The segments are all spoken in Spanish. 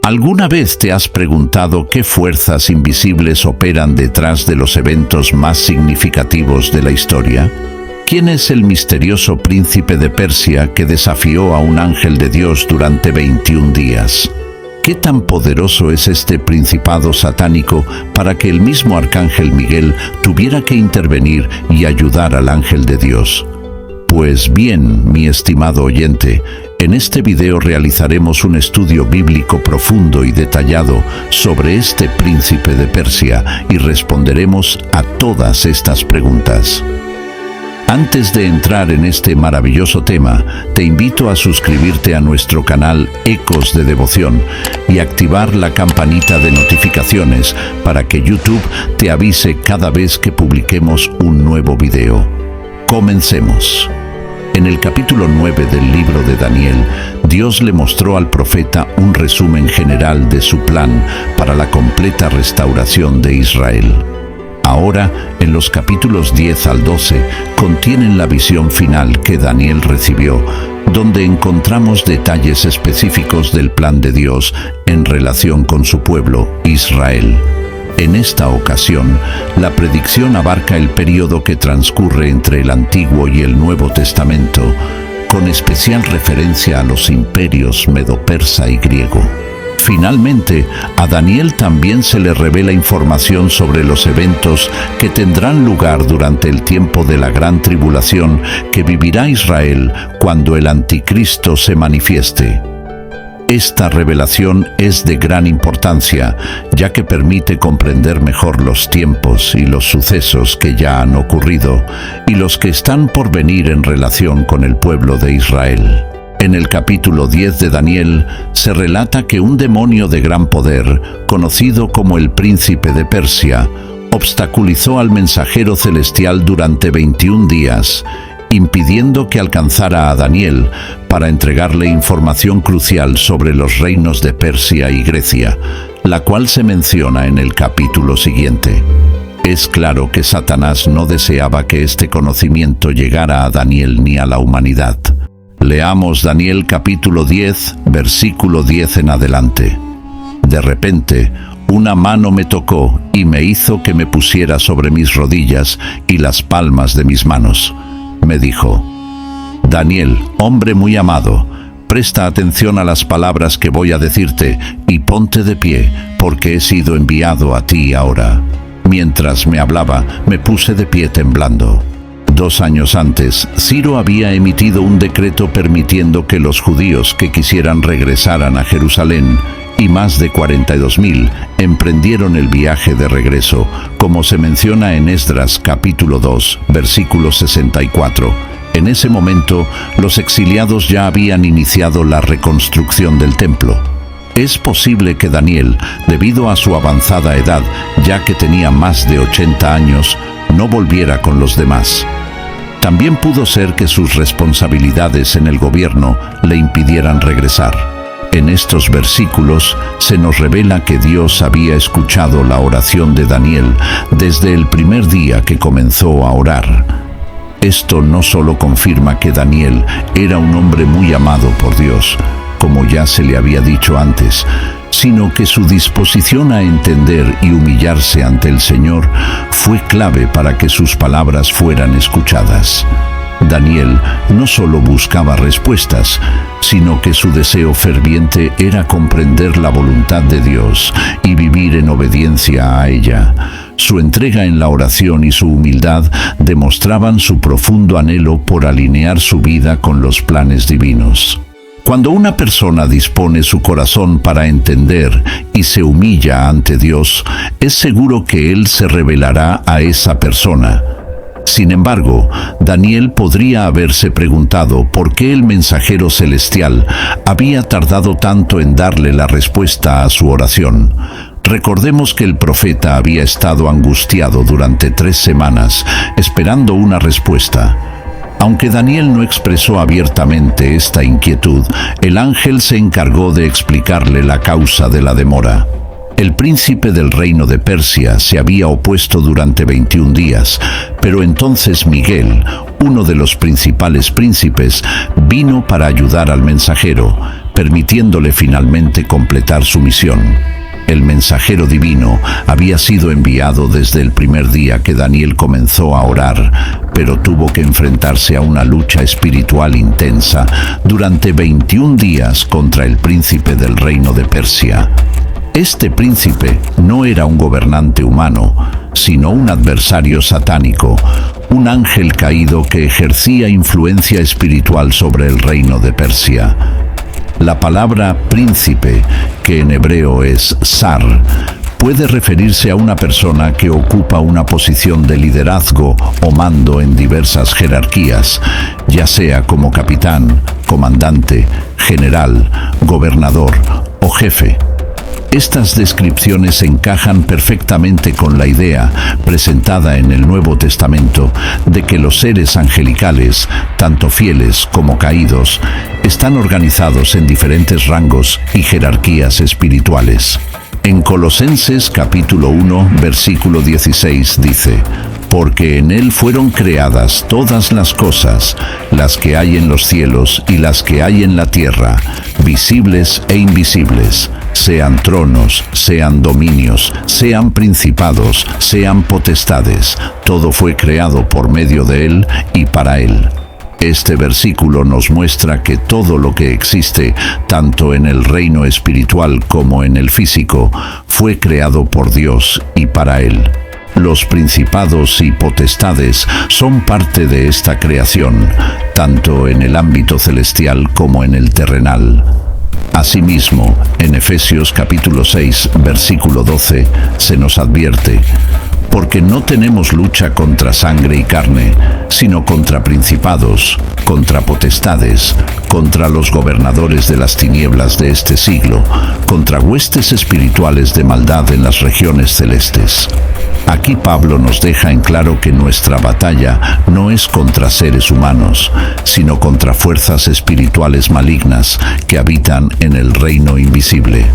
¿Alguna vez te has preguntado qué fuerzas invisibles operan detrás de los eventos más significativos de la historia? ¿Quién es el misterioso príncipe de Persia que desafió a un ángel de Dios durante 21 días? ¿Qué tan poderoso es este principado satánico para que el mismo arcángel Miguel tuviera que intervenir y ayudar al ángel de Dios? Pues bien, mi estimado oyente, en este video realizaremos un estudio bíblico profundo y detallado sobre este príncipe de Persia y responderemos a todas estas preguntas. Antes de entrar en este maravilloso tema, te invito a suscribirte a nuestro canal Ecos de Devoción y activar la campanita de notificaciones para que YouTube te avise cada vez que publiquemos un nuevo video. Comencemos. En el capítulo 9 del libro de Daniel, Dios le mostró al profeta un resumen general de su plan para la completa restauración de Israel. Ahora, en los capítulos 10 al 12, contienen la visión final que Daniel recibió, donde encontramos detalles específicos del plan de Dios en relación con su pueblo, Israel. En esta ocasión, la predicción abarca el período que transcurre entre el Antiguo y el Nuevo Testamento, con especial referencia a los imperios medo-persa y griego. Finalmente, a Daniel también se le revela información sobre los eventos que tendrán lugar durante el tiempo de la gran tribulación que vivirá Israel cuando el anticristo se manifieste. Esta revelación es de gran importancia, ya que permite comprender mejor los tiempos y los sucesos que ya han ocurrido y los que están por venir en relación con el pueblo de Israel. En el capítulo 10 de Daniel se relata que un demonio de gran poder, conocido como el príncipe de Persia, obstaculizó al mensajero celestial durante 21 días, impidiendo que alcanzara a Daniel para entregarle información crucial sobre los reinos de Persia y Grecia, la cual se menciona en el capítulo siguiente. Es claro que Satanás no deseaba que este conocimiento llegara a Daniel ni a la humanidad. Leamos Daniel capítulo 10, versículo 10 en adelante. De repente, una mano me tocó y me hizo que me pusiera sobre mis rodillas y las palmas de mis manos. Me dijo: Daniel, hombre muy amado, presta atención a las palabras que voy a decirte y ponte de pie, porque he sido enviado a ti ahora. Mientras me hablaba, me puse de pie temblando. 2 años antes, Ciro había emitido un decreto permitiendo que los judíos que quisieran regresaran a Jerusalén, y más de 42,000 emprendieron el viaje de regreso, como se menciona en Esdras capítulo 2, versículo 64. En ese momento, los exiliados ya habían iniciado la reconstrucción del templo. Es posible que Daniel, debido a su avanzada edad, ya que tenía más de 80 años, no volviera con los demás. También pudo ser que sus responsabilidades en el gobierno le impidieran regresar. En estos versículos se nos revela que Dios había escuchado la oración de Daniel desde el primer día que comenzó a orar. Esto no solo confirma que Daniel era un hombre muy amado por Dios, como ya se le había dicho antes, sino que su disposición a entender y humillarse ante el Señor fue clave para que sus palabras fueran escuchadas. Daniel no solo buscaba respuestas, sino que su deseo ferviente era comprender la voluntad de Dios y vivir en obediencia a ella. Su entrega en la oración y su humildad demostraban su profundo anhelo por alinear su vida con los planes divinos. Cuando una persona dispone su corazón para entender y se humilla ante Dios, es seguro que Él se revelará a esa persona. Sin embargo, Daniel podría haberse preguntado por qué el mensajero celestial había tardado tanto en darle la respuesta a su oración. Recordemos que el profeta había estado angustiado durante 3 semanas, esperando una respuesta. Aunque Daniel no expresó abiertamente esta inquietud, el ángel se encargó de explicarle la causa de la demora. El príncipe del reino de Persia se había opuesto durante 21 días, pero entonces Miguel, uno de los principales príncipes, vino para ayudar al mensajero, permitiéndole finalmente completar su misión. El mensajero divino había sido enviado desde el primer día que Daniel comenzó a orar, pero tuvo que enfrentarse a una lucha espiritual intensa durante 21 días contra el príncipe del reino de Persia. Este príncipe no era un gobernante humano, sino un adversario satánico, un ángel caído que ejercía influencia espiritual sobre el reino de Persia. La palabra príncipe, que en hebreo es zar, puede referirse a una persona que ocupa una posición de liderazgo o mando en diversas jerarquías, ya sea como capitán, comandante, general, gobernador o jefe. Estas descripciones encajan perfectamente con la idea, presentada en el Nuevo Testamento, de que los seres angelicales, tanto fieles como caídos, están organizados en diferentes rangos y jerarquías espirituales. En Colosenses capítulo 1, versículo 16 dice: porque en Él fueron creadas todas las cosas, las que hay en los cielos y las que hay en la tierra, visibles e invisibles, sean tronos, sean dominios, sean principados, sean potestades. Todo fue creado por medio de Él y para Él. Este versículo nos muestra que todo lo que existe, tanto en el reino espiritual como en el físico, fue creado por Dios y para Él. Los principados y potestades son parte de esta creación, tanto en el ámbito celestial como en el terrenal. Asimismo, en Efesios capítulo 6, versículo 12, se nos advierte: porque no tenemos lucha contra sangre y carne, sino contra principados, contra potestades, contra los gobernadores de las tinieblas de este siglo, contra huestes espirituales de maldad en las regiones celestes. Aquí Pablo nos deja en claro que nuestra batalla no es contra seres humanos, sino contra fuerzas espirituales malignas que habitan en el reino invisible.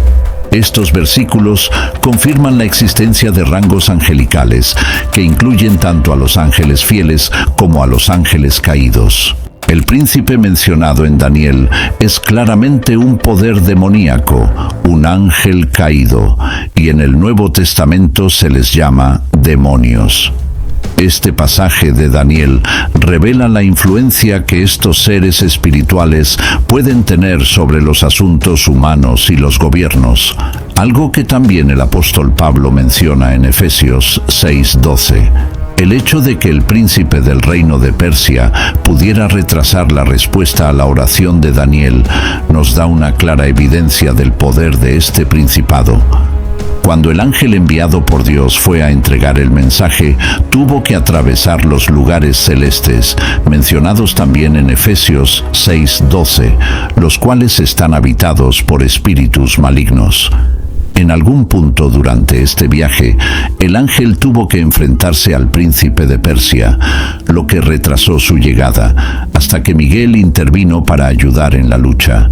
Estos versículos confirman la existencia de rangos angelicales que incluyen tanto a los ángeles fieles como a los ángeles caídos. El príncipe mencionado en Daniel es claramente un poder demoníaco, un ángel caído, y en el Nuevo Testamento se les llama demonios. Este pasaje de Daniel revela la influencia que estos seres espirituales pueden tener sobre los asuntos humanos y los gobiernos, algo que también el apóstol Pablo menciona en Efesios 6:12. El hecho de que el príncipe del reino de Persia pudiera retrasar la respuesta a la oración de Daniel nos da una clara evidencia del poder de este principado. Cuando el ángel enviado por Dios fue a entregar el mensaje, tuvo que atravesar los lugares celestes, mencionados también en Efesios 6:12, los cuales están habitados por espíritus malignos. En algún punto durante este viaje, el ángel tuvo que enfrentarse al príncipe de Persia, lo que retrasó su llegada, hasta que Miguel intervino para ayudar en la lucha.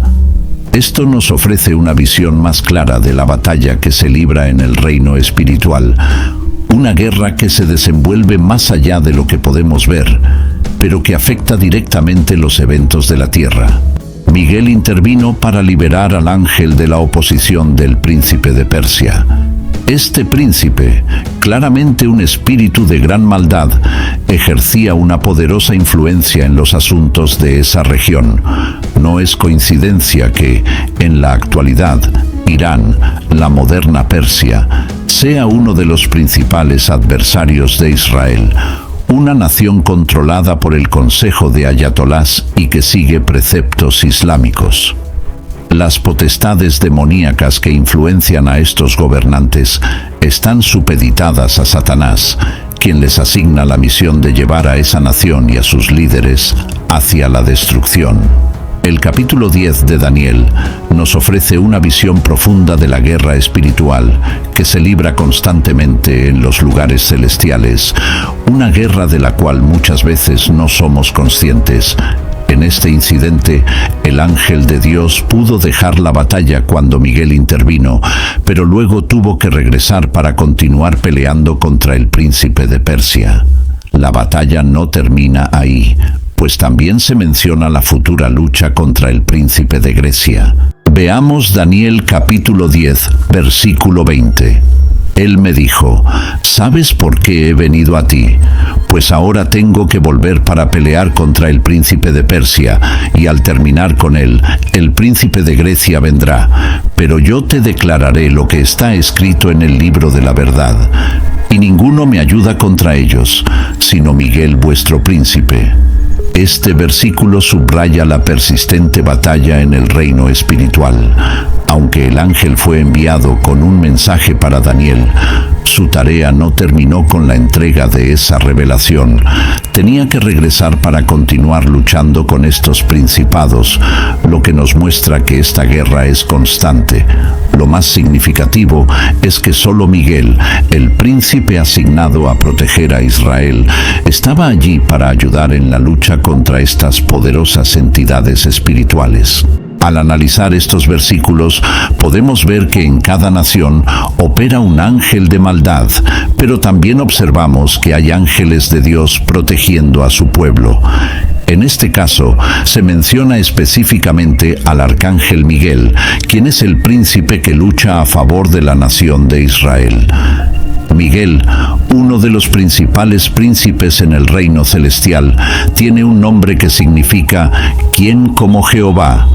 Esto nos ofrece una visión más clara de la batalla que se libra en el reino espiritual, una guerra que se desenvuelve más allá de lo que podemos ver, pero que afecta directamente los eventos de la tierra. Miguel intervino para liberar al ángel de la oposición del príncipe de Persia. Este príncipe, claramente un espíritu de gran maldad, ejercía una poderosa influencia en los asuntos de esa región. No es coincidencia que, en la actualidad, Irán, la moderna Persia, sea uno de los principales adversarios de Israel, una nación controlada por el Consejo de Ayatolás y que sigue preceptos islámicos. Las potestades demoníacas que influencian a estos gobernantes están supeditadas a Satanás, quien les asigna la misión de llevar a esa nación y a sus líderes hacia la destrucción. El capítulo 10 de Daniel nos ofrece una visión profunda de la guerra espiritual que se libra constantemente en los lugares celestiales, una guerra de la cual muchas veces no somos conscientes. En este incidente, el ángel de Dios pudo dejar la batalla cuando Miguel intervino, pero luego tuvo que regresar para continuar peleando contra el príncipe de Persia. La batalla no termina ahí. pues también se menciona la futura lucha contra el príncipe de Grecia. Veamos Daniel capítulo 10, versículo 20. Él me dijo: ¿sabes por qué he venido a ti? Pues ahora tengo que volver para pelear contra el príncipe de Persia, y al terminar con él, el príncipe de Grecia vendrá. Pero yo te declararé lo que está escrito en el libro de la verdad, y ninguno me ayuda contra ellos, sino Miguel vuestro príncipe. Este versículo subraya la persistente batalla en el reino espiritual. Aunque el ángel fue enviado con un mensaje para Daniel, su tarea no terminó con la entrega de esa revelación. Tenía que regresar para continuar luchando con estos principados, lo que nos muestra que esta guerra es constante. Lo más significativo es que solo Miguel, el príncipe asignado a proteger a Israel, estaba allí para ayudar en la lucha contra estas poderosas entidades espirituales. Al analizar estos versículos, podemos ver que en cada nación opera un ángel de maldad, pero también observamos que hay ángeles de Dios protegiendo a su pueblo. En este caso, se menciona específicamente al arcángel Miguel, quien es el príncipe que lucha a favor de la nación de Israel. Miguel, uno de los principales príncipes en el reino celestial, tiene un nombre que significa «¿Quién como Jehová?».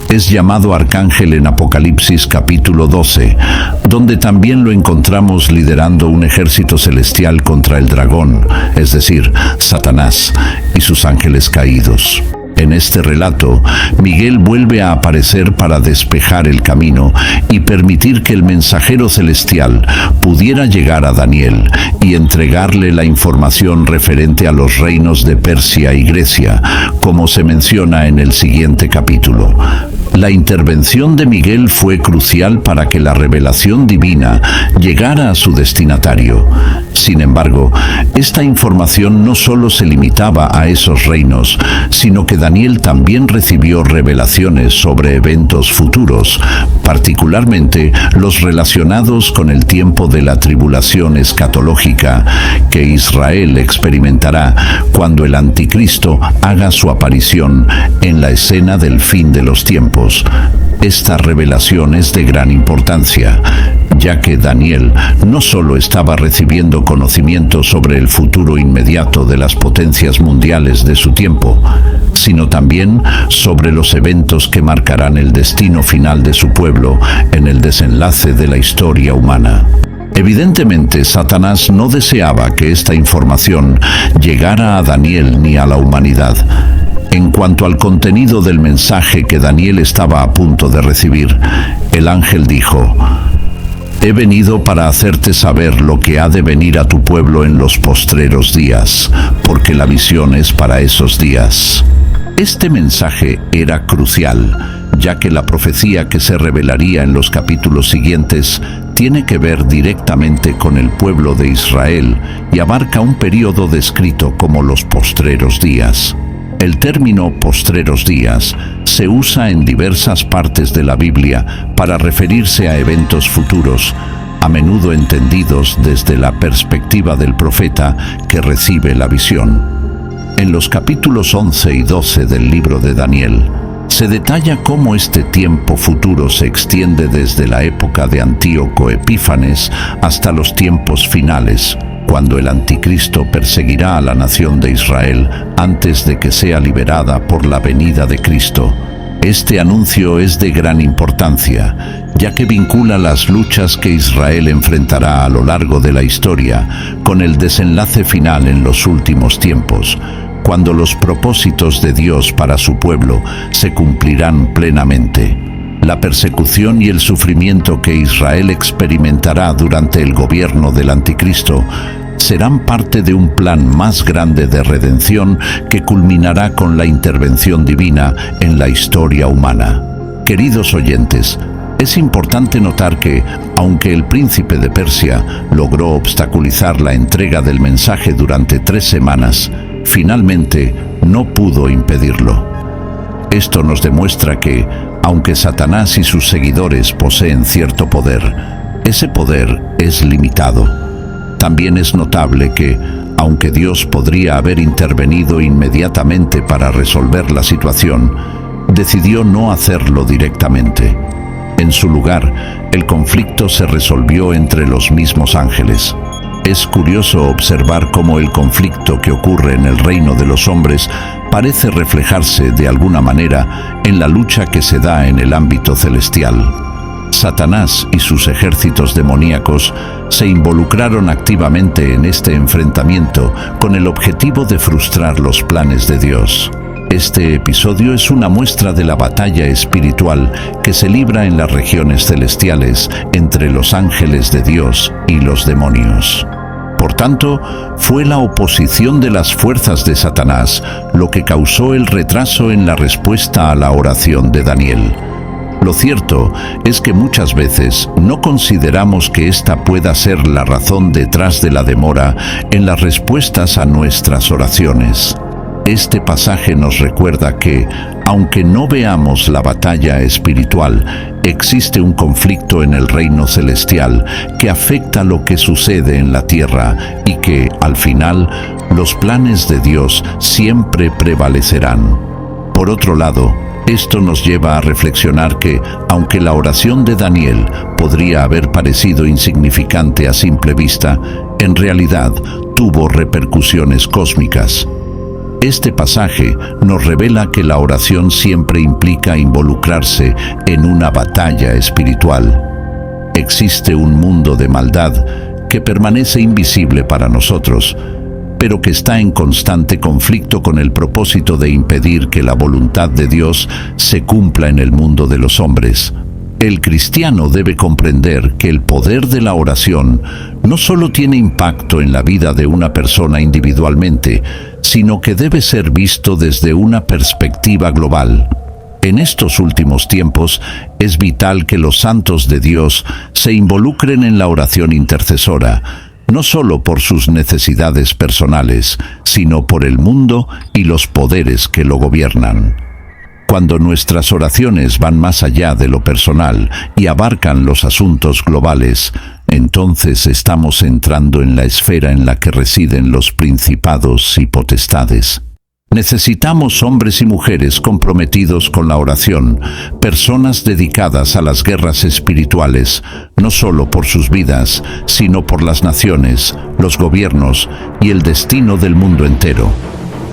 Es llamado arcángel en Apocalipsis capítulo 12, donde también lo encontramos liderando un ejército celestial contra el dragón, es decir, Satanás, y sus ángeles caídos. En este relato, Miguel vuelve a aparecer para despejar el camino y permitir que el mensajero celestial pudiera llegar a Daniel y entregarle la información referente a los reinos de Persia y Grecia, como se menciona en el siguiente capítulo. La intervención de Miguel fue crucial para que la revelación divina llegara a su destinatario. Sin embargo, esta información no solo se limitaba a esos reinos, sino que Daniel también recibió revelaciones sobre eventos futuros, particularmente los relacionados con el tiempo de la tribulación escatológica que Israel experimentará cuando el anticristo haga su aparición en la escena del fin de los tiempos. Esta revelación es de gran importancia, ya que Daniel no solo estaba recibiendo conocimiento sobre el futuro inmediato de las potencias mundiales de su tiempo, sino también sobre los eventos que marcarán el destino final de su pueblo en el desenlace de la historia humana. Evidentemente, Satanás no deseaba que esta información llegara a Daniel ni a la humanidad. En cuanto al contenido del mensaje que Daniel estaba a punto de recibir, el ángel dijo: «He venido para hacerte saber lo que ha de venir a tu pueblo en los postreros días, porque la visión es para esos días». Este mensaje era crucial, ya que la profecía que se revelaría en los capítulos siguientes tiene que ver directamente con el pueblo de Israel y abarca un periodo descrito como los postreros días. El término postreros días se usa en diversas partes de la Biblia para referirse a eventos futuros, a menudo entendidos desde la perspectiva del profeta que recibe la visión. En los capítulos 11 y 12 del libro de Daniel, se detalla cómo este tiempo futuro se extiende desde la época de Antíoco Epífanes hasta los tiempos finales, cuando el anticristo perseguirá a la nación de Israel antes de que sea liberada por la venida de Cristo. Este anuncio es de gran importancia, ya que vincula las luchas que Israel enfrentará a lo largo de la historia con el desenlace final en los últimos tiempos, cuando los propósitos de Dios para su pueblo se cumplirán plenamente. La persecución y el sufrimiento que Israel experimentará durante el gobierno del anticristo serán parte de un plan más grande de redención que culminará con la intervención divina en la historia humana. Queridos oyentes, es importante notar que, aunque el príncipe de Persia logró obstaculizar la entrega del mensaje durante 3 semanas, finalmente no pudo impedirlo. Esto nos demuestra que, aunque Satanás y sus seguidores poseen cierto poder, ese poder es limitado. También es notable que, aunque Dios podría haber intervenido inmediatamente para resolver la situación, decidió no hacerlo directamente. En su lugar, el conflicto se resolvió entre los mismos ángeles. Es curioso observar cómo el conflicto que ocurre en el reino de los hombres parece reflejarse de alguna manera en la lucha que se da en el ámbito celestial. Satanás y sus ejércitos demoníacos se involucraron activamente en este enfrentamiento con el objetivo de frustrar los planes de Dios. Este episodio es una muestra de la batalla espiritual que se libra en las regiones celestiales entre los ángeles de Dios y los demonios. Por tanto, fue la oposición de las fuerzas de Satanás lo que causó el retraso en la respuesta a la oración de Daniel. Lo cierto es que muchas veces no consideramos que esta pueda ser la razón detrás de la demora en las respuestas a nuestras oraciones. Este pasaje nos recuerda que, aunque no veamos la batalla espiritual, existe un conflicto en el reino celestial que afecta lo que sucede en la tierra y que, al final, los planes de Dios siempre prevalecerán. Por otro lado, esto nos lleva a reflexionar que, aunque la oración de Daniel podría haber parecido insignificante a simple vista, en realidad tuvo repercusiones cósmicas. Este pasaje nos revela que la oración siempre implica involucrarse en una batalla espiritual. Existe un mundo de maldad que permanece invisible para nosotros, pero que está en constante conflicto con el propósito de impedir que la voluntad de Dios se cumpla en el mundo de los hombres. El cristiano debe comprender que el poder de la oración no solo tiene impacto en la vida de una persona individualmente, sino que debe ser visto desde una perspectiva global. En estos últimos tiempos, es vital que los santos de Dios se involucren en la oración intercesora, no solo por sus necesidades personales, sino por el mundo y los poderes que lo gobiernan. Cuando nuestras oraciones van más allá de lo personal y abarcan los asuntos globales, entonces estamos entrando en la esfera en la que residen los principados y potestades. Necesitamos hombres y mujeres comprometidos con la oración, personas dedicadas a las guerras espirituales, no solo por sus vidas, sino por las naciones, los gobiernos y el destino del mundo entero.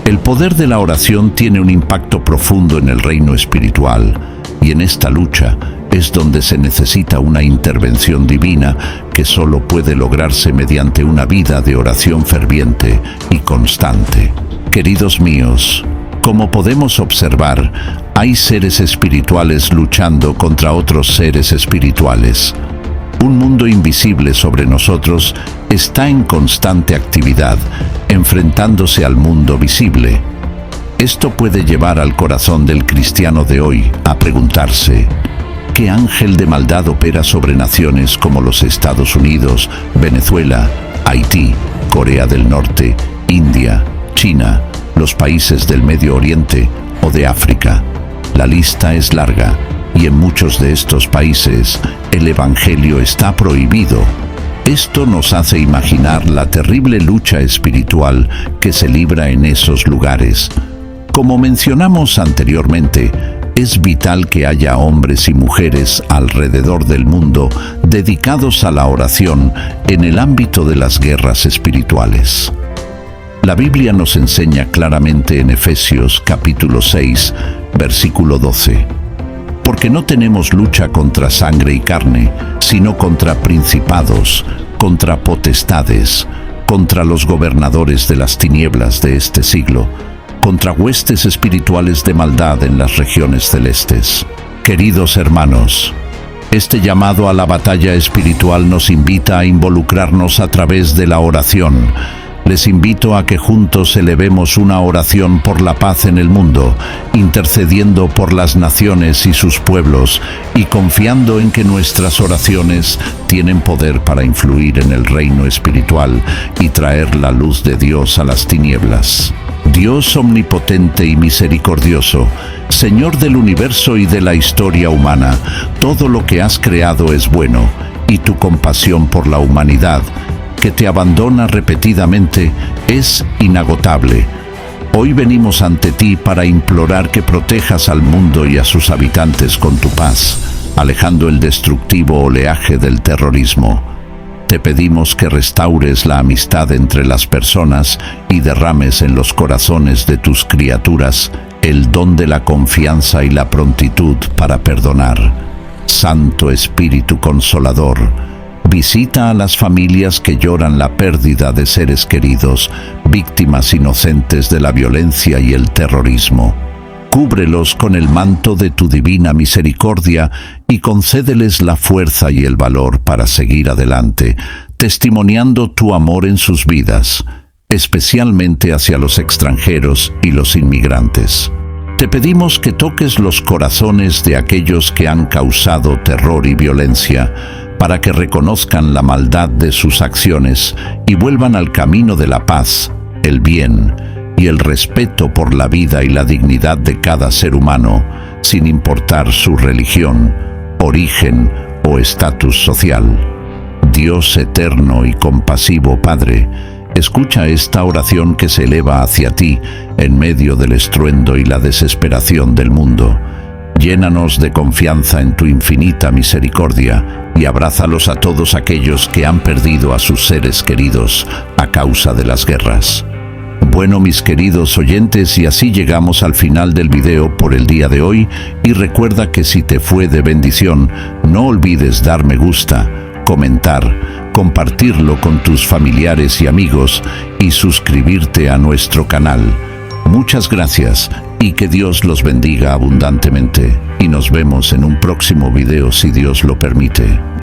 El poder de la oración tiene un impacto profundo en el reino espiritual, y en esta lucha es donde se necesita una intervención divina que solo puede lograrse mediante una vida de oración ferviente y constante. Queridos míos, como podemos observar, hay seres espirituales luchando contra otros seres espirituales. Un mundo invisible sobre nosotros está en constante actividad, enfrentándose al mundo visible. Esto puede llevar al corazón del cristiano de hoy a preguntarse: ¿qué ángel de maldad opera sobre naciones como los Estados Unidos, Venezuela, Haití, Corea del Norte, India, China, los países del Medio Oriente o de África? La lista es larga, y en muchos de estos países el Evangelio está prohibido. Esto nos hace imaginar la terrible lucha espiritual que se libra en esos lugares. Como mencionamos anteriormente, es vital que haya hombres y mujeres alrededor del mundo dedicados a la oración en el ámbito de las guerras espirituales. La Biblia nos enseña claramente en Efesios capítulo 6, versículo 12. Porque no tenemos lucha contra sangre y carne, sino contra principados, contra potestades, contra los gobernadores de las tinieblas de este siglo, contra huestes espirituales de maldad en las regiones celestes. Queridos hermanos, este llamado a la batalla espiritual nos invita a involucrarnos a través de la oración. Les invito a que juntos elevemos una oración por la paz en el mundo, intercediendo por las naciones y sus pueblos, y confiando en que nuestras oraciones tienen poder para influir en el reino espiritual y traer la luz de Dios a las tinieblas. Dios omnipotente y misericordioso, Señor del universo y de la historia humana, todo lo que has creado es bueno, y tu compasión por la humanidad, que te abandona repetidamente es inagotable. Hoy venimos ante ti para implorar que protejas al mundo y a sus habitantes con tu paz, alejando el destructivo oleaje del terrorismo. Te pedimos que restaures la amistad entre las personas y derrames en los corazones de tus criaturas el don de la confianza y la prontitud para perdonar. Santo Espíritu Consolador, visita a las familias que lloran la pérdida de seres queridos, víctimas inocentes de la violencia y el terrorismo. Cúbrelos con el manto de tu divina misericordia y concédeles la fuerza y el valor para seguir adelante, testimoniando tu amor en sus vidas, especialmente hacia los extranjeros y los inmigrantes. Te pedimos que toques los corazones de aquellos que han causado terror y violencia, para que reconozcan la maldad de sus acciones y vuelvan al camino de la paz, el bien y el respeto por la vida y la dignidad de cada ser humano, sin importar su religión, origen o estatus social. Dios eterno y compasivo Padre, escucha esta oración que se eleva hacia ti en medio del estruendo y la desesperación del mundo. Llénanos de confianza en tu infinita misericordia y abrázalos a todos aquellos que han perdido a sus seres queridos a causa de las guerras. Bueno, mis queridos oyentes, y así llegamos al final del video por el día de hoy, y recuerda que si te fue de bendición, no olvides dar me gusta, comentar, compartirlo con tus familiares y amigos y suscribirte a nuestro canal. Muchas gracias y que Dios los bendiga abundantemente, y nos vemos en un próximo video si Dios lo permite.